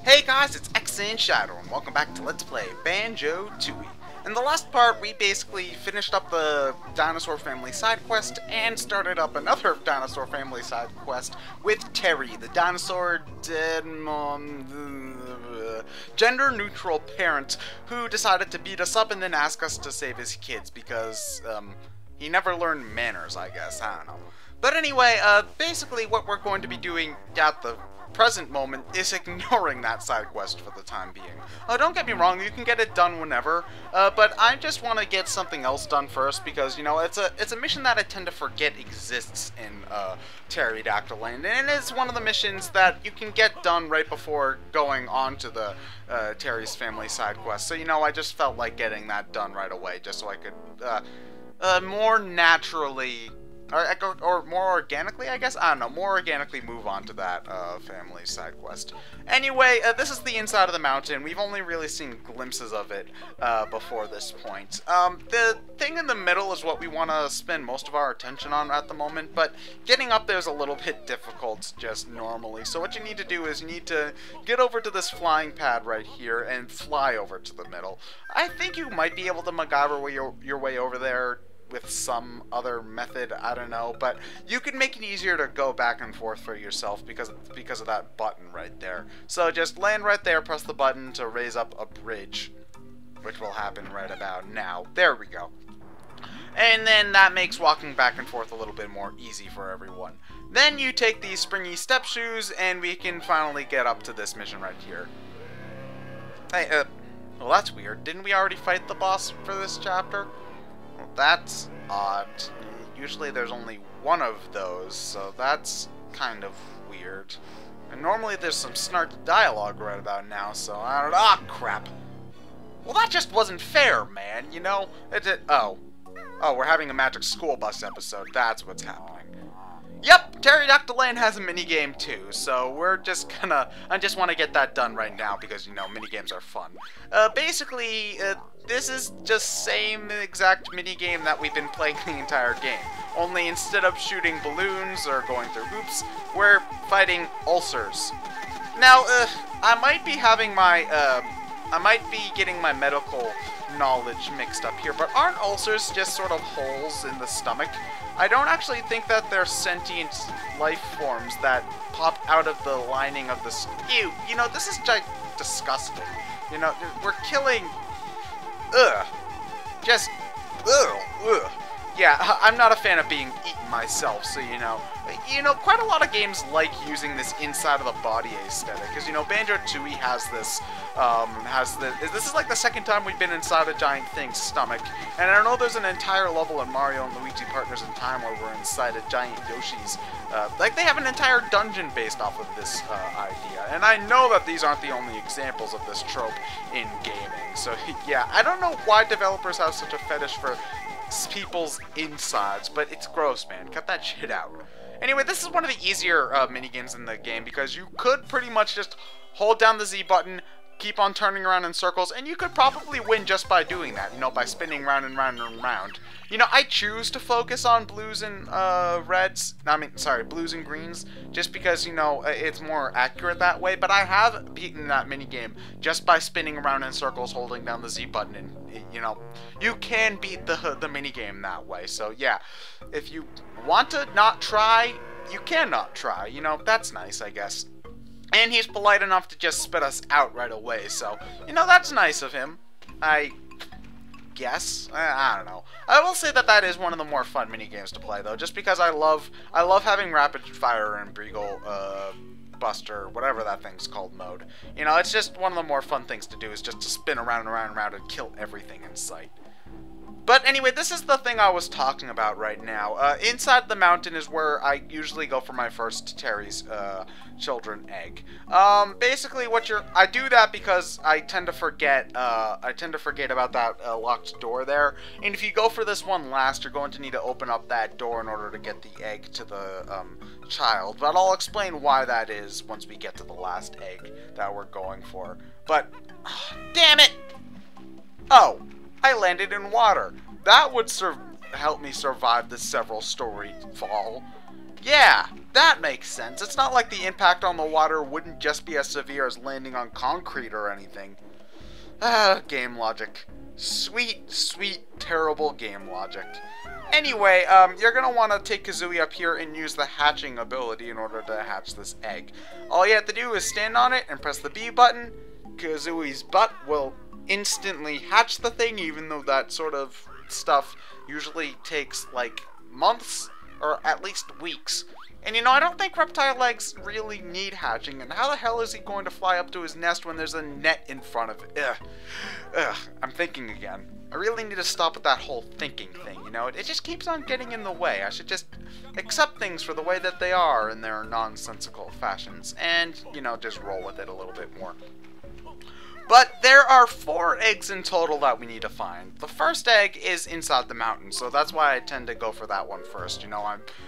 Hey guys, it's ExandShadow, and welcome back to Let's Play Banjo-Tooie. In the last part, we basically finished up the Dinosaur Family side quest and started up another Dinosaur Family side quest with Terry, the dinosaur gender-neutral parent who decided to beat us up and then ask us to save his kids because, he never learned manners, I guess. I don't know. But anyway, basically what we're going to be doing at the present moment is ignoring that side quest for the time being. Don't get me wrong, you can get it done whenever, but I just want to get something else done first because, you know, it's a mission that I tend to forget exists in Terrydactyland, and it's one of the missions that you can get done right before going on to the Terry's Family side quest. So, you know, I just felt like getting that done right away just so I could more naturally or more organically, I guess? I don't know, more organically move on to that family side quest. Anyway, this is the inside of the mountain. We've only really seen glimpses of it before this point. The thing in the middle is what we want to spend most of our attention on at the moment, but getting up there is a little bit difficult just normally. So what you need to do is you need to get over to this flying pad right here and fly over to the middle. I think you might be able to MacGyver your way over there with some other method, I don't know, but you can make it easier to go back and forth for yourself because of that button right there. So just land right there, press the button to raise up a bridge, which will happen right about now. There we go. And then that makes walking back and forth a little bit more easy for everyone. Then you take these springy step shoes and we can finally get up to this mission right here. Hey, well that's weird. Didn't we already fight the boss for this chapter? Well, that's odd. Usually there's only one of those, so that's kind of weird. And normally there's some snarky dialogue right about now, so I don't know. Ah, crap. Well, that just wasn't fair, man, you know? Oh, we're having a Magic School Bus episode. That's what's happening. Yep, Terrydactyland has a minigame too, so we're just gonna... I just want to get that done right now because, you know, minigames are fun. Basically, this is just same exact minigame that we've been playing the entire game. Only instead of shooting balloons or going through hoops, we're fighting ulcers. Now, I might be having my, I might be getting my medical knowledge mixed up here, but aren't ulcers just sort of holes in the stomach? I don't actually think that they're sentient life forms that pop out of the lining of the... Ew, you know, this is disgusting. You know, we're killing... Ugh. Just... Ugh. Yeah, I'm not a fan of being eaten myself, so you know... quite a lot of games like using this inside of the body aesthetic, because, you know, Banjo-Tooie has this, this is like the second time we've been inside a giant thing's stomach, and I know there's an entire level in Mario and Luigi Partners in Time where we're inside a giant Yoshi's, like they have an entire dungeon based off of this, idea, and I know that these aren't the only examples of this trope in gaming, so yeah, I don't know why developers have such a fetish for people's insides, but it's gross, man. Cut that shit out. Anyway, this is one of the easier minigames in the game because you could pretty much just hold down the Z button, keep on turning around in circles, and you could probably win just by doing that, you know, by spinning round and round and round. You know, I choose to focus on blues and blues and greens, just because, you know, it's more accurate that way, but I have beaten that minigame just by spinning around in circles, holding down the Z button, and, you know, you can beat the minigame that way, so yeah, if you want to not try, you can not try, you know, that's nice, I guess. And he's polite enough to just spit us out right away, so, you know, that's nice of him, I guess. I don't know. I will say that that is one of the more fun minigames to play, though, just because I love having Rapid Fire and Breagle, Buster, whatever that thing's called mode. You know, it's just one of the more fun things to do, is just to spin around and around and around and kill everything in sight. But anyway, this is the thing I was talking about right now. Inside the mountain is where I usually go for my first Terry's children egg. Basically, I do that because I tend to forget. About that locked door there. And if you go for this one last, you're going to need to open up that door in order to get the egg to the child. But I'll explain why that is once we get to the last egg that we're going for. But damn it! Oh. I landed in water. That would help me survive this several-story fall. Yeah, that makes sense. It's not like the impact on the water wouldn't just be as severe as landing on concrete or anything. Game logic. Sweet, sweet, terrible game logic. Anyway, you're going to want to take Kazooie up here and use the hatching ability in order to hatch this egg. All you have to do is stand on it and press the B button. Kazooie's butt will instantly hatch the thing, even though that sort of stuff usually takes, like, months or at least weeks. And you know, I don't think reptile eggs really need hatching, and how the hell is he going to fly up to his nest when there's a net in front of it? Ugh, I'm thinking again. I really need to stop with that whole thinking thing, you know? It just keeps on getting in the way. I should just accept things for the way that they are in their nonsensical fashions, and, you know, just roll with it a little bit more. But there are 4 eggs in total that we need to find. The first egg is inside the mountain, so that's why I tend to go for that one first. You know,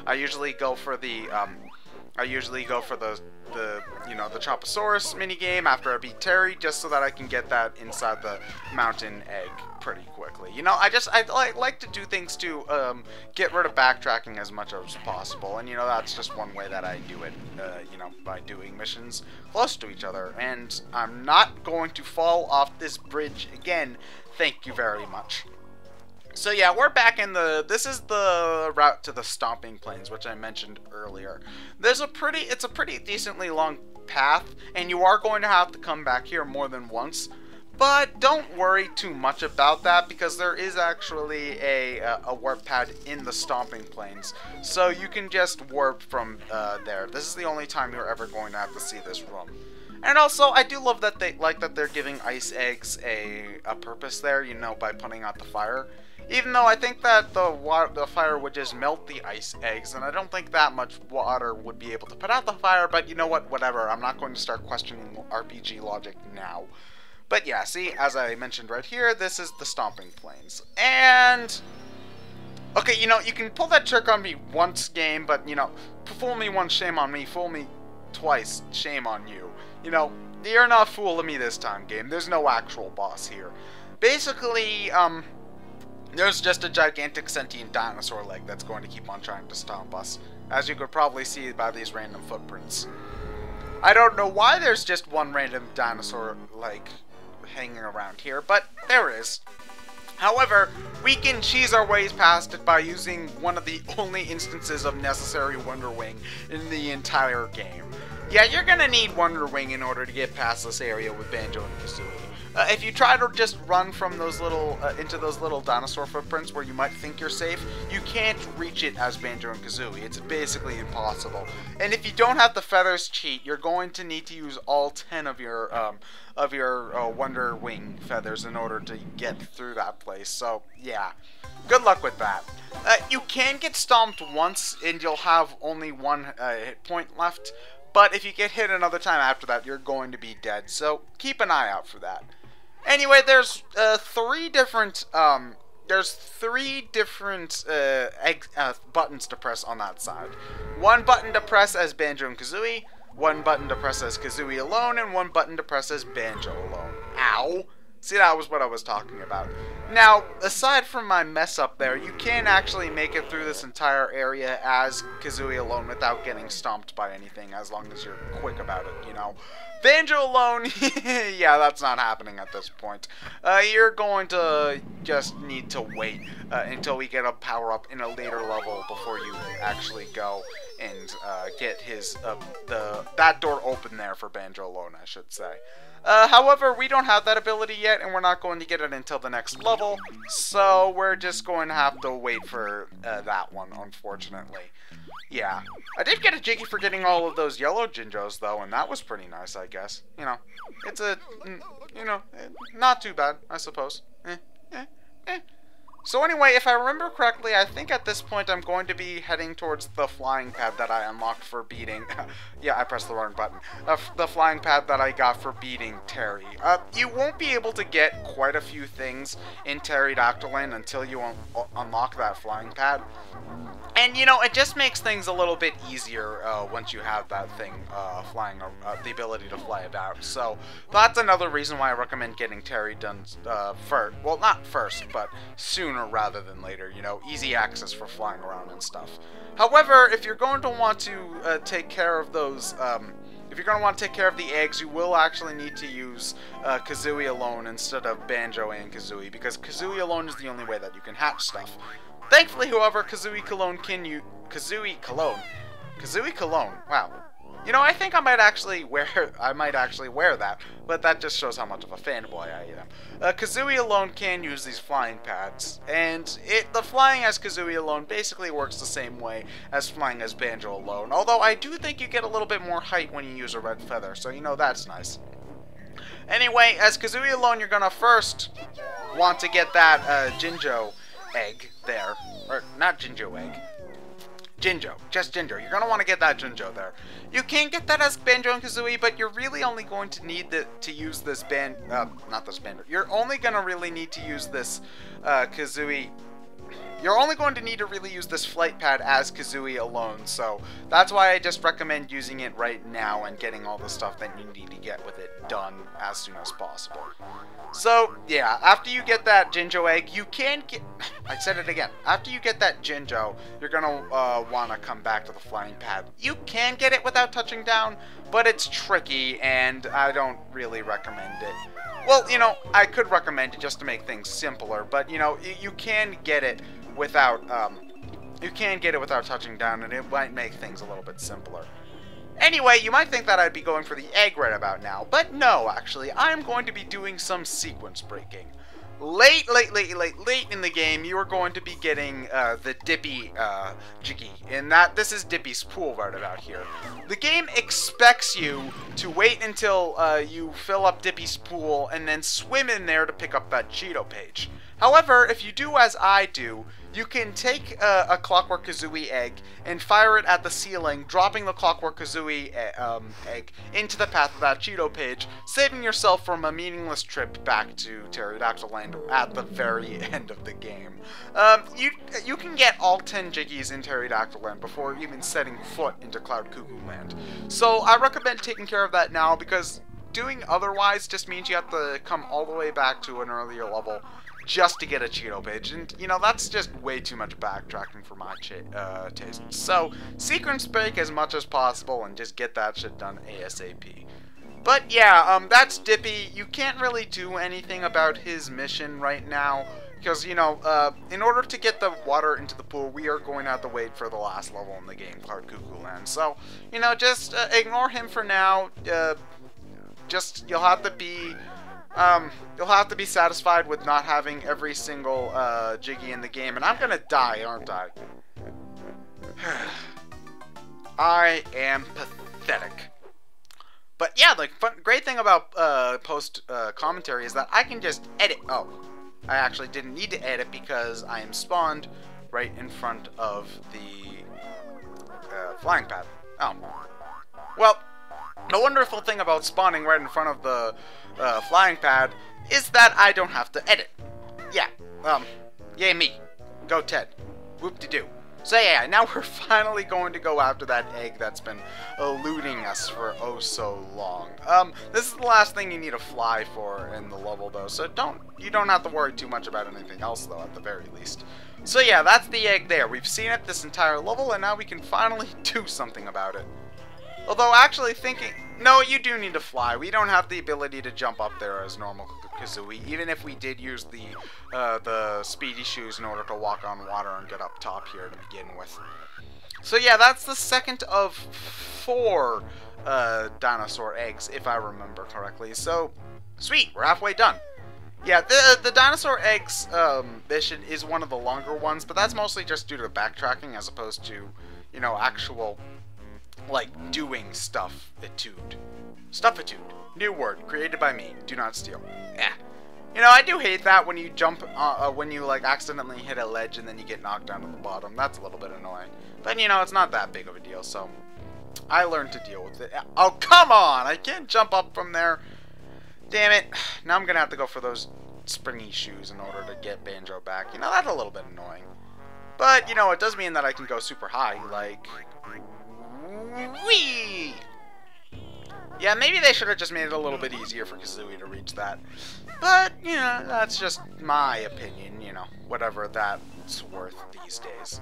I usually go for the you know, the Choposaurus minigame after I beat Terry, just so that I can get that inside the mountain egg pretty quickly. You know, I like to do things to get rid of backtracking as much as possible, and you know, that's just one way that I do it. You know, by doing missions close to each other, and I'm not going to fall off this bridge again. Thank you very much. So yeah, we're back in this is the route to the Stomping Plains, which I mentioned earlier. It's a pretty decently long path, and you are going to have to come back here more than once. But don't worry too much about that, because there is actually a warp pad in the Stomping Plains. So you can just warp from there. This is the only time you're ever going to have to see this room. And also, I do love that they're giving ice eggs a purpose there, you know, by putting out the fire. Even though I think that the fire would just melt the ice eggs, and I don't think that much water would be able to put out the fire, but you know what, whatever. I'm not going to start questioning RPG logic now. But yeah, see, as I mentioned right here, this is the Stomping Plains. And okay, you know, you can pull that trick on me once, game, but you know, fool me once, shame on me. Fool me twice, shame on you. You know, you're not fooling me this time, game. There's no actual boss here. Basically, there's just a gigantic sentient dinosaur leg that's going to keep on trying to stomp us, as you could probably see by these random footprints. I don't know why there's just one random dinosaur leg hanging around here, but there is. However, we can cheese our ways past it by using one of the only instances of necessary Wonder Wing in the entire game. Yeah, you're gonna need Wonder Wing in order to get past this area with Banjo and Kazooie. If you try to just run from those little into those little dinosaur footprints where you might think you're safe, you can't reach it as Banjo and Kazooie. It's basically impossible. And if you don't have the feathers cheat, you're going to need to use all 10 of your Wonder Wing feathers in order to get through that place. So yeah, good luck with that. You can get stomped once, and you'll have only 1 hit point left. But if you get hit another time after that, you're going to be dead. So keep an eye out for that. Anyway, there's 3 different buttons to press on that side. 1 button to press as Banjo and Kazooie, 1 button to press as Kazooie alone, and 1 button to press as Banjo alone. Ow! See, that was what I was talking about. Now, aside from my mess up there, you can actually make it through this entire area as Kazooie alone without getting stomped by anything, as long as you're quick about it, you know. Banjo alone, yeah, that's not happening at this point. You're going to just need to wait until we get a power-up in a later level before you actually go and get that door open there for Banjo alone, I should say. However, we don't have that ability yet, and we're not going to get it until the next level, so we're just going to have to wait for that one, unfortunately. Yeah. I did get a Jiggy for getting all of those yellow Jinjos, though, and that was pretty nice, I guess. You know, it's you know, not too bad, I suppose. So anyway, if I remember correctly, I think at this point I'm going to be heading towards the flying pad that I unlocked for beating... yeah, I pressed the wrong button. The flying pad that I got for beating Terry. You won't be able to get quite a few things in Terrydactyland until you unlock that flying pad. And, you know, it just makes things a little bit easier once you have that thing flying, the ability to fly about. So, that's another reason why I recommend getting Terry done first. Well, not first, but soon sooner rather than later, you know, easy access for flying around and stuff. However, if you're going to want to take care of those, if you're going to want to take care of the eggs, you will actually need to use Kazooie alone instead of Banjo and Kazooie, because Kazooie alone is the only way that you can hatch stuff. Thankfully, however, Kazooie Cologne, wow. You know, I think I might actually wear that, but that just shows how much of a fanboy I am. Kazooie alone can use these flying pads, and the flying as Kazooie alone basically works the same way as flying as Banjo alone, although I do think you get a little bit more height when you use a red feather, so you know, that's nice. Anyway, as Kazooie alone, you're gonna first want to get that Jinjo egg there, or not Jinjo egg. Jinjo, just Jinjo. You're going to want to get that Jinjo there. You can get that as Banjo and Kazooie, but you're really only going to need to use this You're only going to really need to use this Kazooie. You're only going to need to really use this flight pad as Kazooie alone, so that's why I just recommend using it right now and getting all the stuff that you need to get with it done as soon as possible. So, yeah, after you get that Jinjo egg, you can get... I said it again. After you get that Jinjo, you're going to want to come back to the flying pad. You can get it without touching down, but it's tricky, and I don't really recommend it. Well, you know, I could recommend it just to make things simpler, but, you know, you can get it without, touching down, and it might make things a little bit simpler. Anyway, you might think that I'd be going for the egg right about now, but no, actually, I'm going to be doing some sequence breaking. Late in the game, you are going to be getting the Dippy Jiggy, and this is Dippy's pool right about here. The game expects you to wait until you fill up Dippy's pool and then swim in there to pick up that Cheeto page. However, if you do as I do, you can take a Clockwork Kazooie egg and fire it at the ceiling, dropping the Clockwork Kazooie egg into the path of that Cheeto page, saving yourself from a meaningless trip back to Terrydactyland at the very end of the game. You can get all 10 Jiggies in Terrydactyland before even setting foot into Cloud Cuckoo Land. So I recommend taking care of that now, because doing otherwise just means you have to come all the way back to an earlier level just to get a Cheeto page, and you know, that's just way too much backtracking for my taste. So sequence break as much as possible and just get that shit done ASAP. But yeah, that's Dippy. You can't really do anything about his mission right now, because, you know, in order to get the water into the pool, we are going to have to wait for the last level in the game, Cloud Cuckoo Land. So, you know, just ignore him for now. You'll have to be satisfied with not having every single Jiggy in the game, and I'm gonna die, aren't I? I am pathetic. But yeah, the great thing about post commentary is that I can just edit. Oh, I actually didn't need to edit because I am spawned right in front of the flying pad. Oh, well. The wonderful thing about spawning right in front of the flying pad is that I don't have to edit. Yeah, yay me. Go Ted. Whoop-de-doo. So yeah, now we're finally going to go after that egg that's been eluding us for oh so long. This is the last thing you need to fly for in the level though, so you don't have to worry too much about anything else though, at the very least. So yeah, that's the egg there. We've seen it this entire level, and now we can finally do something about it. Although, actually thinking... No, you do need to fly. We don't have the ability to jump up there as normal Kazooie, even if we did use the speedy shoes in order to walk on water and get up top here to begin with. So yeah, that's the second of 4 dinosaur eggs, if I remember correctly. So, sweet, we're halfway done. Yeah, the dinosaur eggs mission is one of the longer ones, but that's mostly just due to backtracking as opposed to, you know, actual... like, doing stuff-itude. Stuff-itude. New word, created by me. Do not steal. Yeah. You know, I do hate that when you jump, when you, like, accidentally hit a ledge and then you get knocked down to the bottom. That's a little bit annoying. But, you know, it's not that big of a deal, so I learned to deal with it. Oh, come on! I can't jump up from there. Damn it. Now I'm gonna have to go for those springy shoes in order to get Banjo back. You know, that's a little bit annoying. But, you know, it does mean that I can go super high, like... Whee! Yeah, maybe they should have just made it a little bit easier for Kazooie to reach that. But, you know, that's just my opinion, you know, whatever that's worth these days.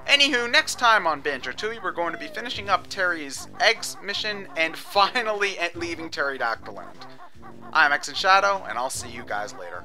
Anywho, next time on Banjo-Tooie, we're going to be finishing up Terry's Eggs mission and finally leaving Terrydactyland. I'm ExandShadow, and I'll see you guys later.